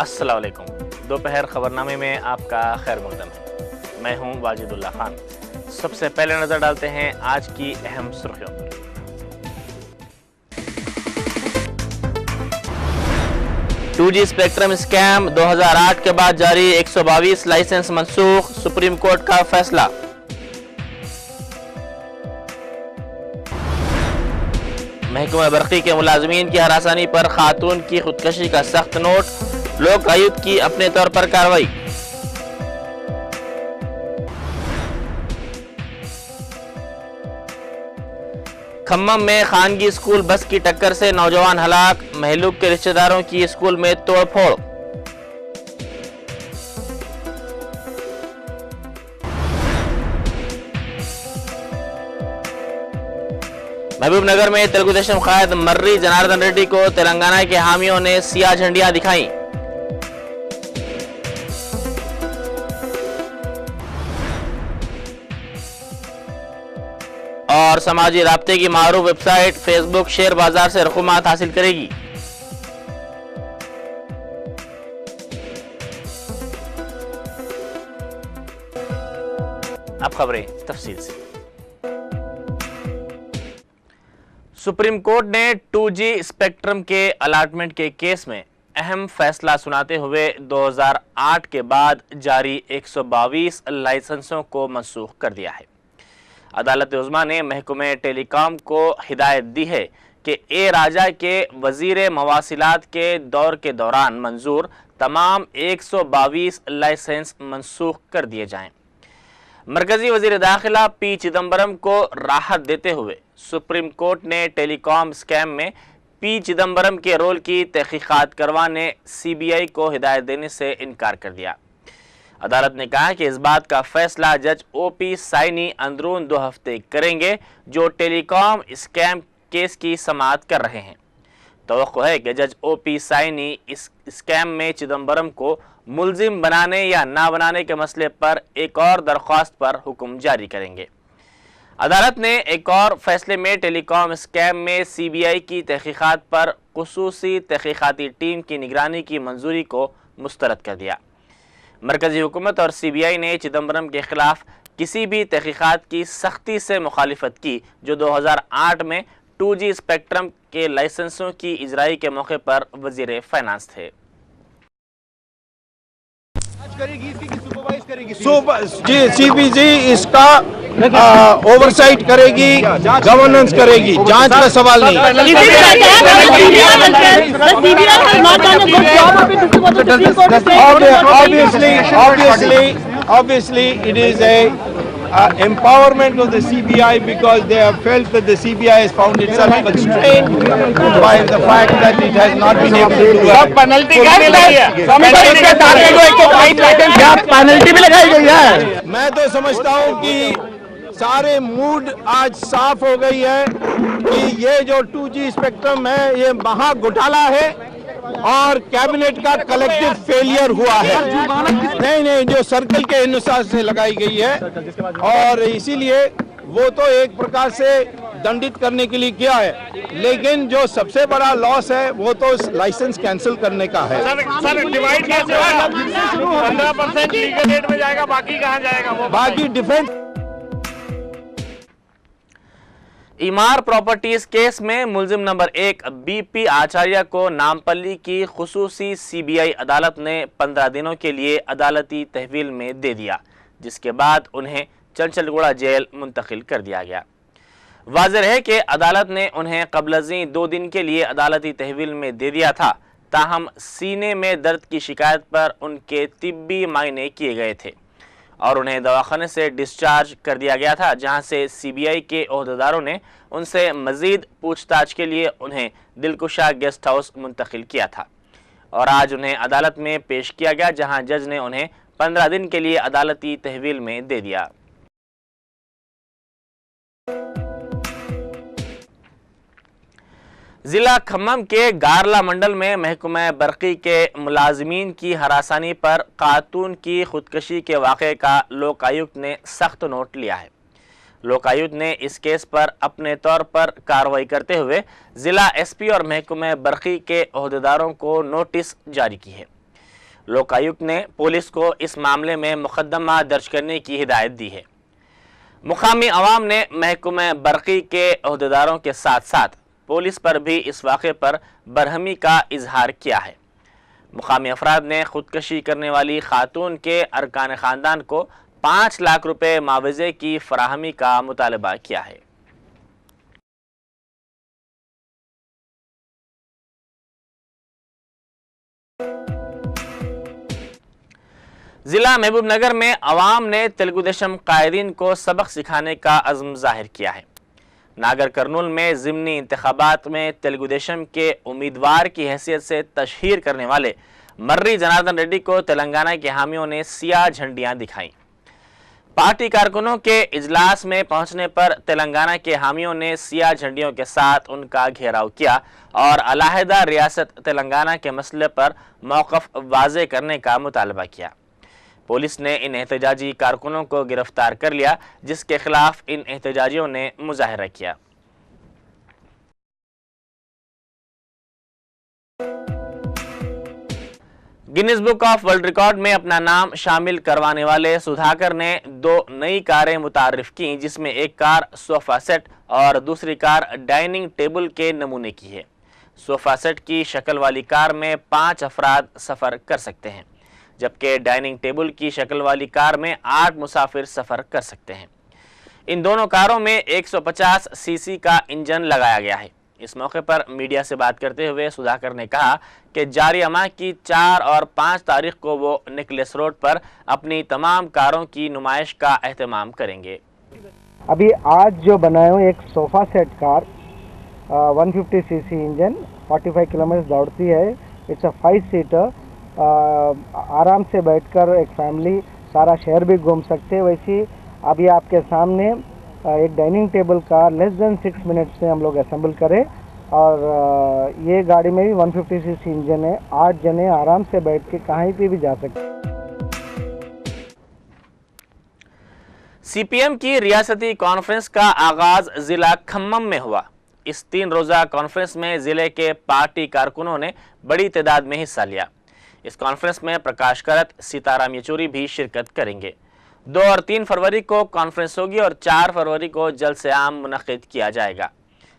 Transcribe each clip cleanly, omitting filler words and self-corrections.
अस्सलाम वालेकुम। दोपहर खबरनामे में आपका खैर मकदम है। मैं हूं वाजिदुल्लाह खान। सबसे पहले नजर डालते हैं आज की अहम सुर्खियों पर। टू जी स्पेक्ट्रम स्कैम, 2008 के बाद जारी 122 लाइसेंस मंसूख, सुप्रीम कोर्ट का फैसला। महकमा बरकी के मुलाजमीन की हरासानी पर खातून की खुदकशी का सख्त नोट, लोक आयुक्त की अपने तौर पर कार्रवाई। खम्मम में खानगी स्कूल बस की टक्कर से नौजवान हलाक, महलूक के रिश्तेदारों की स्कूल में तोड़फोड़। महबूब नगर में तेलुगु देशम कायद मर्री जनार्दन रेड्डी को तेलंगाना के हामियों ने सियाह झंडियां दिखाई। और समाजी राब्ते की मारूफ वेबसाइट फेसबुक शेयर बाजार से रकूमात हासिल करेगी। अब खबरें तफसील से। सुप्रीम कोर्ट ने 2G स्पेक्ट्रम के अलाटमेंट के केस में अहम फैसला सुनाते हुए 2008 के बाद जारी 122 लाइसेंसों को मनसूख कर दिया है। अदालत उज़्मा ने महकमे टेलीकॉम को हिदायत दी है कि ए राजा के वजीर मवासिलात के दौर के दौरान मंजूर तमाम 122 लाइसेंस मनसूख कर दिए जाएं। मरकजी वजीर दाखिला पी चिदम्बरम को राहत देते हुए सुप्रीम कोर्ट ने टेलीकॉम स्कैम में पी चिदम्बरम के रोल की तहकीकात करवाने CBI को हिदायत देने से इनकार कर दिया। अदालत ने कहा कि इस बात का फैसला जज OP साइनी अंदरून 2 हफ्ते करेंगे, जो टेलीकॉम स्कैम केस की समाअत कर रहे हैं। तवक्को है कि जज OP साइनी इस स्कैम में चिदम्बरम को मुलजिम बनाने या ना बनाने के मसले पर एक और दरख्वास्त पर हुक्म जारी करेंगे। अदालत ने एक और फैसले में टेलीकॉम स्कैम में CBI की तहकीकात पर खुसूसी तहकीकाती टीम की निगरानी की मंजूरी को मुस्तरद कर दिया। मरकजी हुकूमत और CBI ने चिदम्बरम के खिलाफ किसी भी तहकीकात की सख्ती से मुखालिफत की, जो 2008 में 2G स्पेक्ट्रम के लाइसेंसों की इजराई के मौके पर वजीर फाइनेंस थे। CPC इसका ओवरसाइट करेगी, गवर्नेंस करेगी, जांच का सवाल नहीं। Obviously, it is a empowerment of the CBI because they have felt that the CBI has found itself constrained by the fact that it has not been able to do that. Penalty भी लगाई गई है। मैं तो समझता हूँ कि सारे मूड आज साफ हो गई है कि ये जो 2G स्पेक्ट्रम है ये महा घोटाला है और कैबिनेट का कलेक्टिव फेलियर हुआ है। नहीं, जो सर्कल के अनुसार से लगाई गई है और इसीलिए वो तो एक प्रकार से दंडित करने के लिए किया है, लेकिन जो सबसे बड़ा लॉस है वो तो लाइसेंस कैंसिल करने का है। सर डिवाइड कैसे होगा? 15% लीगल एड में जाएगा, बाकी कहाँ जाएगा? वो बाकी डिफेंस। ईमार प्रॉपर्टीज केस में मुलजिम नंबर 1 BP आचार्य को नामपल्ली की खुसूसी CBI अदालत ने 15 दिनों के लिए अदालती तहवील में दे दिया, जिसके बाद उन्हें चंचलगुड़ा जेल मुंतकिल कर दिया गया। वाज़ेह है कि अदालत ने उन्हें क़ब्ल-अज़ीं 2 दिन के लिए अदालती तहवील में दे दिया था, ताहम सीने में दर्द की शिकायत पर उनके तिब्बी मायने किए गए थे और उन्हें दवाखाने से डिस्चार्ज कर दिया गया था, जहां से CBI के ओहदेदारों ने उनसे मज़ीद पूछताछ के लिए उन्हें दिलकुशा गेस्ट हाउस मुंतकिल किया था और आज उन्हें अदालत में पेश किया गया, जहां जज ने उन्हें 15 दिन के लिए अदालती तहवील में दे दिया। जिला खम्मम के गारला मंडल में महकमा बरकी के मुलाजमीन की हरासानी पर खातून की खुदकशी के वाक़े का लोकायुक्त ने सख्त नोट लिया है। लोकायुक्त ने इस केस पर अपने तौर पर कार्रवाई करते हुए जिला SP और महकमा बरकी के ओहदेदारों को नोटिस जारी की है। लोकायुक्त ने पुलिस को इस मामले में मुकदमा दर्ज करने की हिदायत दी है। मुकामी अवाम ने महकमे बरकी के अहदेदारों के साथ साथ पुलिस पर भी इस वाक़े पर बरहमी का इजहार किया है। मुकामी अफराद ने खुदकशी करने वाली खातून के अरकान ख़ानदान को 5 लाख रुपए मुआवजे की फराहमी का मुतालबा किया है। जिला महबूबनगर में अवाम ने तेलुगु देशम कायदीन को सबक सिखाने का अज़्म ज़ाहिर किया है। नागर कर्नूल में ज़िमनी इंतखाबात में तेलुगु देशम के उम्मीदवार की हैसियत से तशहीर करने वाले मर्री जनार्दन रेड्डी को तेलंगाना के हामियों ने सियाह झंडियां दिखाईं। पार्टी कारकुनों के इजलास में पहुंचने पर तेलंगाना के हामियों ने सियाह झंडियों के साथ उनका घेराव किया और अलहदा रियासत तेलंगाना के मसले पर मौक़िफ़ वाज़े करने का मुतालबा किया। पुलिस ने इन एहतजाजी कारकुनों को गिरफ्तार कर लिया, जिसके खिलाफ इन एहतजाजियों ने मुजाहरा किया। Guinness book of world record में अपना नाम शामिल करवाने वाले सुधाकर ने 2 नई कारें मुतारिफ की, जिसमें एक कार सोफा सेट और दूसरी कार डाइनिंग टेबल के नमूने की है। सोफा सेट की शक्ल वाली कार में 5 अफराद सफ़र कर सकते हैं, जबकि डाइनिंग टेबल की शक्ल वाली कार में 8 मुसाफिर सफ़र कर सकते हैं। इन दोनों कारों में 150 सीसी का इंजन लगाया गया है। इस मौके पर मीडिया से बात करते हुए सुधाकर ने कहा कि जारी माह की 4 और 5 तारीख को वो नेकलेस रोड पर अपनी तमाम कारों की नुमाइश का एहतमाम करेंगे। अभी आज जो बनाए हुए एक sofa set car 150 CC engine 45 kilometre दौड़ती है। इट्स अ 5 सीटर, आराम से बैठकर एक फैमिली सारा शहर भी घूम सकते हैं। वैसे अभी आपके सामने एक डाइनिंग टेबल का लेस देन 6 मिनट्स में हम लोग असेंबल करें और ये गाड़ी में भी 150 सीसी इंजन है। 8 जने आराम से बैठ के कहीं पे भी जा सकते हैं। सीपीएम की रियासती कॉन्फ्रेंस का आगाज जिला खम्मम में हुआ। इस 3 रोज़ा कॉन्फ्रेंस में जिले के पार्टी कारकुनों ने बड़ी तादाद में हिस्सा लिया। इस कॉन्फ्रेंस में प्रकाश करत, सीताराम येचूरी भी शिरकत करेंगे। 2 और 3 फरवरी को कॉन्फ्रेंस होगी और 4 फरवरी को जलसे आम मुनक़िद किया जाएगा।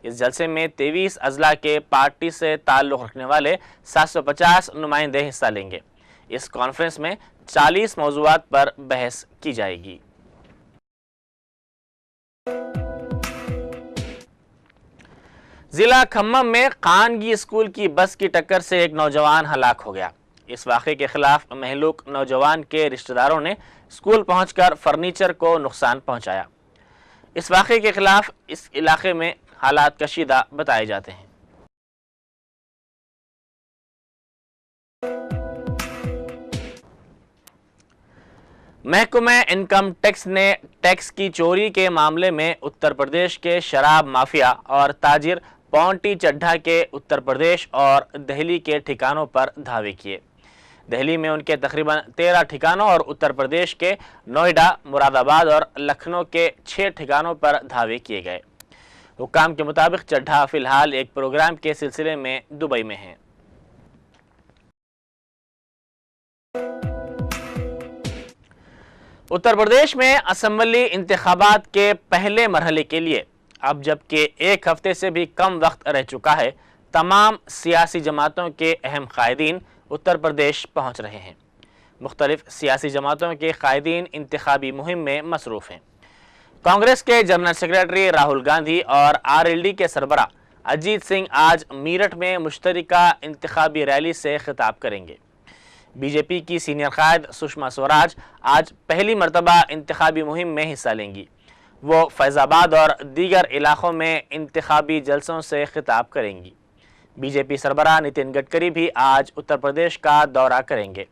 इस जलसे में 23 अजला के पार्टी से ताल्लुक़ रखने वाले 750 नुमाइंदे हिस्सा लेंगे। इस कॉन्फ्रेंस में 40 मौज़ूआत पर बहस की जाएगी। जिला खम्मम में खानगी स्कूल की बस की टक्कर से एक नौजवान हलाक हो गया। इस वाक़े के खिलाफ महलूक नौजवान के रिश्तेदारों ने स्कूल पहुंचकर फर्नीचर को नुकसान पहुंचाया। इस वाक़े के खिलाफ इस इलाके में हालात कशीदा बताए जाते हैं। महकमे इनकम टैक्स ने टैक्स की चोरी के मामले में उत्तर प्रदेश के शराब माफिया और ताजिर पौंटी चड्ढा के उत्तर प्रदेश और दिल्ली के ठिकानों पर धावे किए। दिल्ली में उनके तकरीबन 13 ठिकानों और उत्तर प्रदेश के नोएडा, मुरादाबाद और लखनऊ के 6 ठिकानों पर धावे किए गए। हुक्काम के मुताबिक चड्ढा फिलहाल एक प्रोग्राम के सिलसिले में दुबई में हैं। उत्तर प्रदेश में असेंबली इंतखाबात के पहले मरहले के लिए अब जबकि 1 हफ्ते से भी कम वक्त रह चुका है, तमाम सियासी जमातों के अहम कायदीन उत्तर प्रदेश पहुंच रहे हैं। मुख्तलिफ सियासी जमातों के कायदीन इंतखाबी मुहिम में मसरूफ़ हैं। कांग्रेस के जनरल सेक्रेटरी राहुल गांधी और आरएलडी के सरबरा अजीत सिंह आज मीरठ में मुश्तरका इंतखाबी रैली से खिताब करेंगे। बीजेपी की सीनियर कायद सुषमा स्वराज आज पहली मरतबा इंतखाबी मुहिम में हिस्सा लेंगी। वो फैज़ाबाद और दीगर इलाक़ों में इंतखाबी जलसों से खिताब करेंगी। बीजेपी सरबराह नितिन गडकरी भी आज उत्तर प्रदेश का दौरा करेंगे।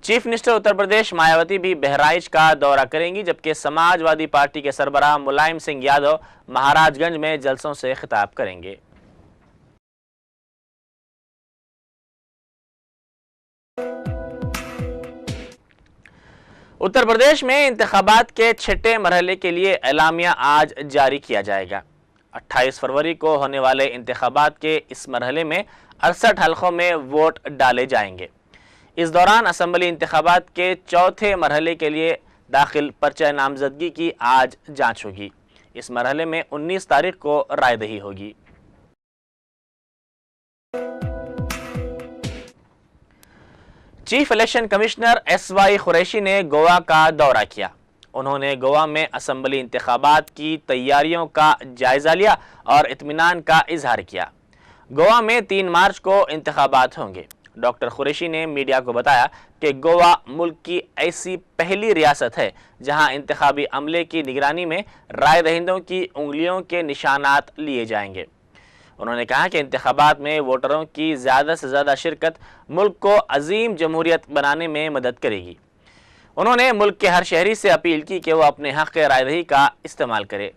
चीफ मिनिस्टर उत्तर प्रदेश मायावती भी बहराइच का दौरा करेंगी, जबकि समाजवादी पार्टी के सरबराह मुलायम सिंह यादव महाराजगंज में जलसों से खिताब करेंगे। उत्तर प्रदेश में इंतखाबात के 6ठे मरहले के लिए एलामिया आज जारी किया जाएगा। 28 फरवरी को होने वाले इंतखाबात के इस मरहले में 68 हलकों में वोट डाले जाएंगे। اس دوران اسمبلی انتخابات کے چوتھے مرحلے کے لیے داخل پرچہ نامزدگی کی آج جانچ ہوگی۔ اس مرحلے میں 19 تاریخ کو رائے دہی ہوگی۔ Chief election commissioner S Y Qureshi نے گوا کا دورہ کیا۔ انہوں نے گوا میں اسمبلی انتخابات کی تیاریوں کا جائزہ لیا اور اطمینان کا اظہار کیا۔ گوا میں 3 مارچ کو انتخابات ہوں گے۔ ڈاکٹر قریشی نے میڈیا کو بتایا کہ گوا ملک کی ایسی پہلی ریاست ہے جہاں انتخابی عملے کی نگرانی میں رائے دہندوں کی انگلیوں کے نشانات لیے جائیں گے۔ انہوں نے کہا کہ انتخابات میں ووٹروں کی زیادہ سے زیادہ شرکت ملک کو عظیم جمہوریت بنانے میں مدد کرے گی۔ انہوں نے ملک کے ہر شہری سے اپیل کی کہ وہ اپنے حق رائے دہی کا استعمال کرے۔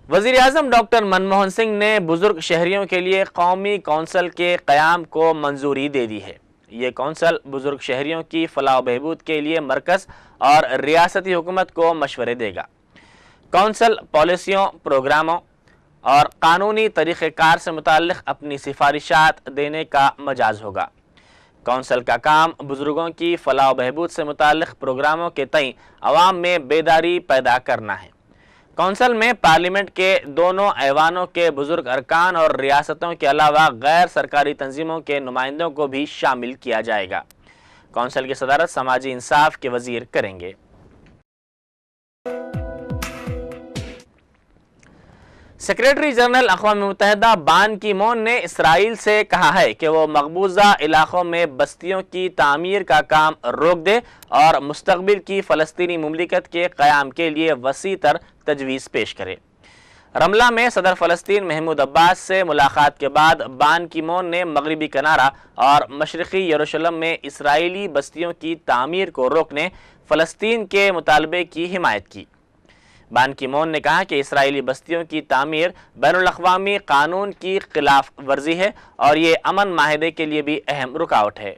وزیر اعظم ڈاکٹر منموہن سنگھ نے بزرگ شہریوں کے لیے قومی کونسل کے قیام کو منظوری دے دی ہے۔ یہ کونسل بزرگ شہریوں کی فلاح و بہبود کے لیے مرکز اور ریاستی حکومت کو مشورے دے گا۔ کونسل پالیسیوں، پروگراموں اور قانونی طریقہ کار سے متعلق اپنی سفارشات دینے کا مجاز ہوگا۔ کونسل کا کام بزرگوں کی فلاح و بہبود سے متعلق پروگراموں کے تئیں عوام میں بیداری پیدا کرنا ہے۔ کونسل میں پارلیمنٹ کے دونوں ایوانوں کے بزرگ ارکان اور ریاستوں کے علاوہ غیر سرکاری تنظیموں کے نمائندوں کو بھی شامل کیا جائے گا۔ کونسل کی صدارت سماجی انصاف کے وزیر کریں گے۔ سیکریٹری جنرل اقوام متحدہ بان کی مون نے اسرائیل سے کہا ہے کہ وہ مقبوضہ علاقوں میں بستیوں کی تعمیر کا کام روک دے اور مستقبل کی فلسطینی مملکت کے قیام کے لیے وسیع تر تجویز پیش کرے۔ رملہ میں صدر فلسطین محمود عباس سے ملاقات کے بعد بان کی مون نے مغربی کنارہ اور مشرقی یروشلم میں اسرائیلی بستیوں کی تعمیر کو روکنے فلسطین کے مطالبے کی حمایت کی۔ بان کی مون نے کہا کہ اسرائیلی بستیوں کی تعمیر بین الاقوامی قانون کی خلاف ورزی ہے اور یہ امن معاہدے کے لیے بھی اہم رکاوٹ ہے۔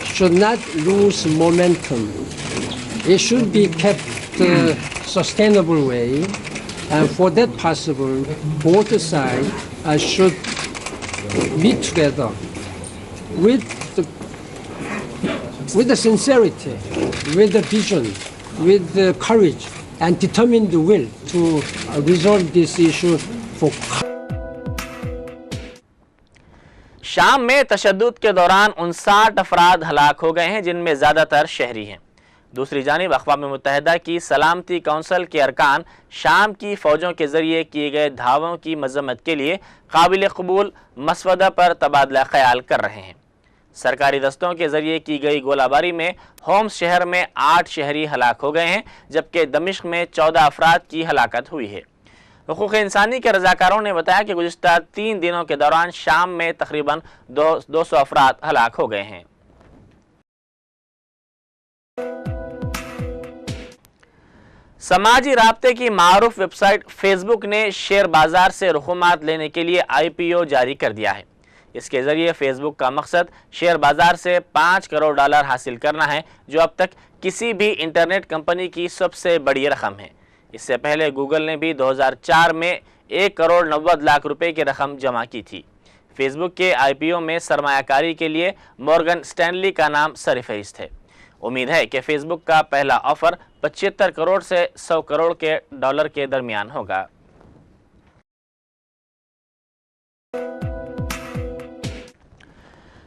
Should not lose momentum. It should be kept sustainable way, and for that possible, both sides should meet together with the sincerity, with the vision, with the courage, and determined will to resolve this issue for. شام میں تشدد کے دوران 59 افراد ہلاک ہو گئے ہیں جن میں زیادہ تر شہری ہیں۔ دوسری جانب اقوام متحدہ کی سلامتی کونسل کے ارکان شام کی فوجوں کے ذریعے کیے گئے دھاووں کی مذمت کے لیے قابل قبول مسودہ پر تبادلہ خیال کر رہے ہیں۔ سرکاری دستوں کے ذریعے کی گئی گولہ باری میں ہومس شہر میں 8 شہری ہلاک ہو گئے ہیں جبکہ دمشق میں 14 افراد کی ہلاکت ہوئی ہے۔ حقوق انسانی کے رضاکاروں نے بتایا کہ گزشتہ 3 دنوں کے دوران شام میں تقریباً 200 افراد ہلاک ہو گئے ہیں۔ سماجی رابطے کی معروف ویب سائٹ فیس بک نے شیئر بازار سے رقومات لینے کے لیے IPO جاری کر دیا ہے۔ اس کے ذریعے فیس بک کا مقصد شیئر بازار سے $5 کروڑ حاصل کرنا ہے جو اب تک کسی بھی انٹرنیٹ کمپنی کی سب سے بڑی رقم ہے۔ اس سے پہلے گوگل نے بھی 2004 میں 1 کروڑ 90 لاکھ روپے کی رقم جمع کی تھی۔ فیس بک کے IPO میں سرمایہ کاری کے لیے مورگن سٹینلی کا نام سرفہرست ہے۔ امید ہے کہ فیس بک کا پہلا آفر 75 کروڑ سے 100 کروڑ کے ڈالر کے درمیان ہوگا۔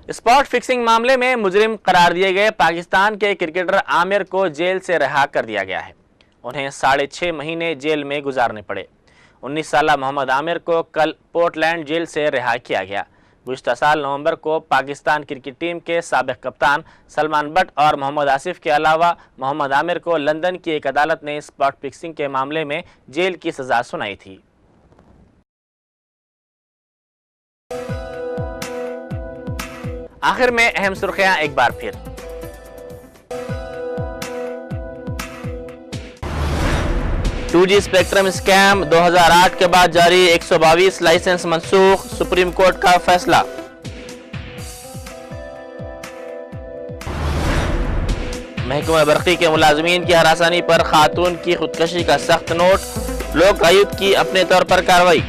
اسپاٹ فکسنگ معاملے میں مجرم قرار دیے گئے پاکستان کے کرکٹر عامر کو جیل سے رہا کر دیا گیا ہے۔ انہیں 6.5 مہینے جیل میں گزارنے پڑے۔ 19 سالہ محمد عامر کو کل پورٹ لینڈ جیل سے رہا کیا گیا۔ گزشتہ سال نومبر کو پاکستان کرکٹ ٹیم کے سابق کپتان سلمان بٹ اور محمد آصف کے علاوہ محمد عامر کو لندن کی ایک عدالت نے اسپاٹ فکسنگ کے معاملے میں جیل کی سزا سنائی تھی۔ آخر میں اہم سرخیاں ایک بار پھر۔ 2G اسپیکٹرم اسکیم 2008 کے بعد جاری 122 لائسنس منسوخ، سپریم کورٹ کا فیصلہ۔ محکمہ برقی کے ملازمین کی ہراسانی پر خاتون کی خودکشی کا سخت نوٹ، لوک آیوکت کی اپنے طور پر کارروائی۔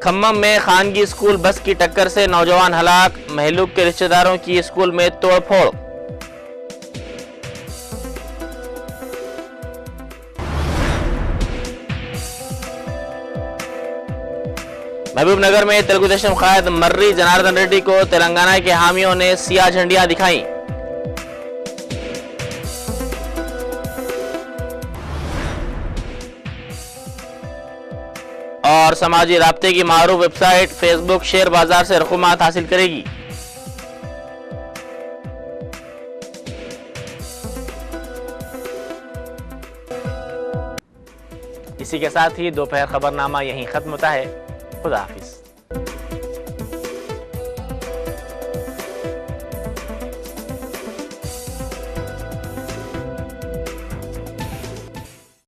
کھمم میں خانگی اسکول بس کی ٹکر سے نوجوان ہلاک، مہلوک کے رشتہ داروں کی اسکول میں توڑ پھوڑ۔ محبوب نگر میں تلگو دیشم قائد مرری جناردن ریڈی کو تلنگانہ کے حامیوں نے سیاہ جھنڈیاں دکھائیں۔ اور سماجی رابطے کی معروف ویب سائٹ فیس بک شیئر بازار سے رقومات حاصل کرے گی۔ اسی کے ساتھ ہی دوپہر خبرنامہ یہیں ختم ہوتا ہے۔ خدا حافظ۔